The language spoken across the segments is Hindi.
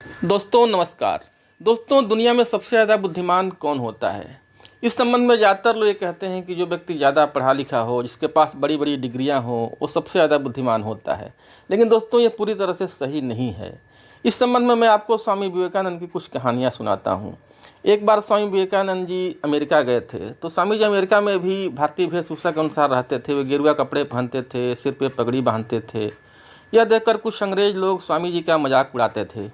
दोस्तों नमस्कार। दोस्तों दुनिया में सबसे ज़्यादा बुद्धिमान कौन होता है? इस संबंध में ज़्यादातर लोग ये कहते हैं कि जो व्यक्ति ज़्यादा पढ़ा लिखा हो, जिसके पास बड़ी बड़ी डिग्रियां हो, वो सबसे ज़्यादा बुद्धिमान होता है। लेकिन दोस्तों ये पूरी तरह से सही नहीं है। इस संबंध में मैं आपको स्वामी विवेकानंद की कुछ कहानियाँ सुनाता हूँ। एक बार स्वामी विवेकानंद जी अमेरिका गए थे, तो स्वामी जी अमेरिका में भी भारतीय वेशभूषा के अनुसार रहते थे। वे गेरुआ कपड़े पहनते थे, सिर पे पगड़ी बांधते थे। यह देखकर कुछ अंग्रेज लोग स्वामी जी का मजाक उड़ाते थे।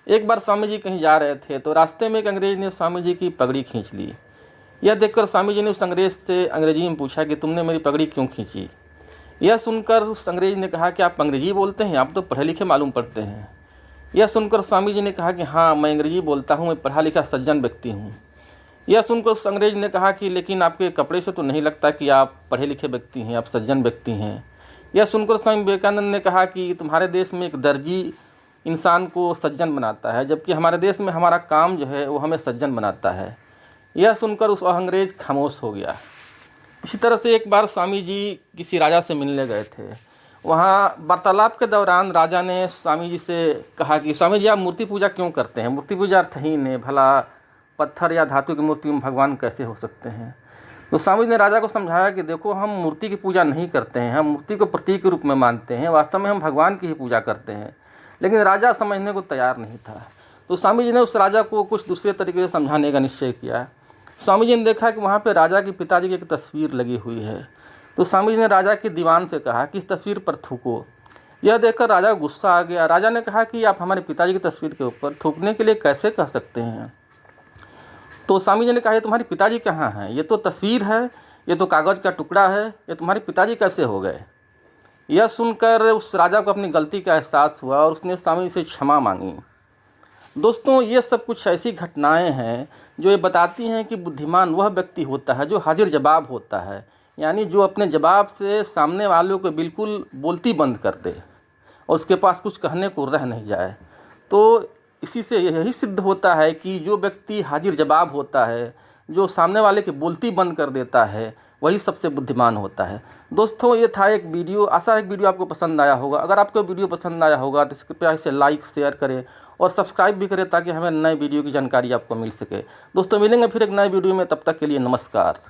एक बार स्वामी जी कहीं जा रहे थे, तो रास्ते में एक अंग्रेज ने स्वामी जी की पगड़ी खींच ली। यह देखकर स्वामी जी ने उस अंग्रेज से अंग्रेजी में पूछा कि तुमने मेरी पगड़ी क्यों खींची? यह सुनकर उस अंग्रेज ने कहा कि आप अंग्रेजी बोलते हैं, आप तो पढ़े लिखे मालूम पड़ते हैं। यह सुनकर स्वामी जी ने कहा कि हाँ, मैं अंग्रेजी बोलता हूँ, मैं पढ़ा लिखा सज्जन व्यक्ति हूँ। यह सुनकर उस अंग्रेज ने कहा कि लेकिन आपके कपड़े से तो नहीं लगता कि आप पढ़े लिखे व्यक्ति हैं, आप सज्जन व्यक्ति हैं। यह सुनकर स्वामी विवेकानंद ने कहा कि तुम्हारे देश में एक दर्जी इंसान को सज्जन बनाता है, जबकि हमारे देश में हमारा काम जो है वो हमें सज्जन बनाता है। यह सुनकर उस अंग्रेज खामोश हो गया। इसी तरह से एक बार स्वामी जी किसी राजा से मिलने गए थे। वहाँ वार्तालाप के दौरान राजा ने स्वामी जी से कहा कि स्वामी जी आप मूर्ति पूजा क्यों करते हैं? मूर्ति पूजा अर्थहीन है, भला पत्थर या धातु की मूर्ति में भगवान कैसे हो सकते हैं? तो स्वामी जी ने राजा को समझाया कि देखो, हम मूर्ति की पूजा नहीं करते हैं, हम मूर्ति को प्रतीक के रूप में मानते हैं, वास्तव में हम भगवान की ही पूजा करते हैं। लेकिन राजा समझने को तैयार नहीं था। तो स्वामी जी ने उस राजा को कुछ दूसरे तरीके से समझाने का निश्चय किया। स्वामी जी ने देखा कि वहाँ पे राजा के पिताजी की एक तस्वीर लगी हुई है। तो स्वामी जी ने राजा के दीवान से कहा कि इस तस्वीर पर थूको। यह देखकर राजा को गुस्सा आ गया। राजा ने कहा कि आप हमारे पिताजी की तस्वीर के ऊपर थूकने के लिए कैसे कह सकते हैं? तो स्वामी जी ने कहा, ये तुम्हारे पिताजी कहाँ हैं? ये तो तस्वीर है, ये तो कागज़ का टुकड़ा है, ये तुम्हारे पिताजी कैसे हो गए? यह सुनकर उस राजा को अपनी गलती का एहसास हुआ और उसने स्वामी जी से क्षमा मांगी। दोस्तों ये सब कुछ ऐसी घटनाएं हैं जो ये बताती हैं कि बुद्धिमान वह व्यक्ति होता है जो हाजिर जवाब होता है, यानी जो अपने जवाब से सामने वालों को बिल्कुल बोलती बंद कर दे और उसके पास कुछ कहने को रह नहीं जाए। तो इसी से यही सिद्ध होता है कि जो व्यक्ति हाजिर जवाब होता है, जो सामने वाले की बोलती बंद कर देता है, वही सबसे बुद्धिमान होता है। दोस्तों ये था एक वीडियो। आशा है एक वीडियो आपको पसंद आया होगा। अगर आपको वीडियो पसंद आया होगा तो कृपया इसे लाइक शेयर करें और सब्सक्राइब भी करें, ताकि हमें नए वीडियो की जानकारी आपको मिल सके। दोस्तों मिलेंगे फिर एक नए वीडियो में, तब तक के लिए नमस्कार।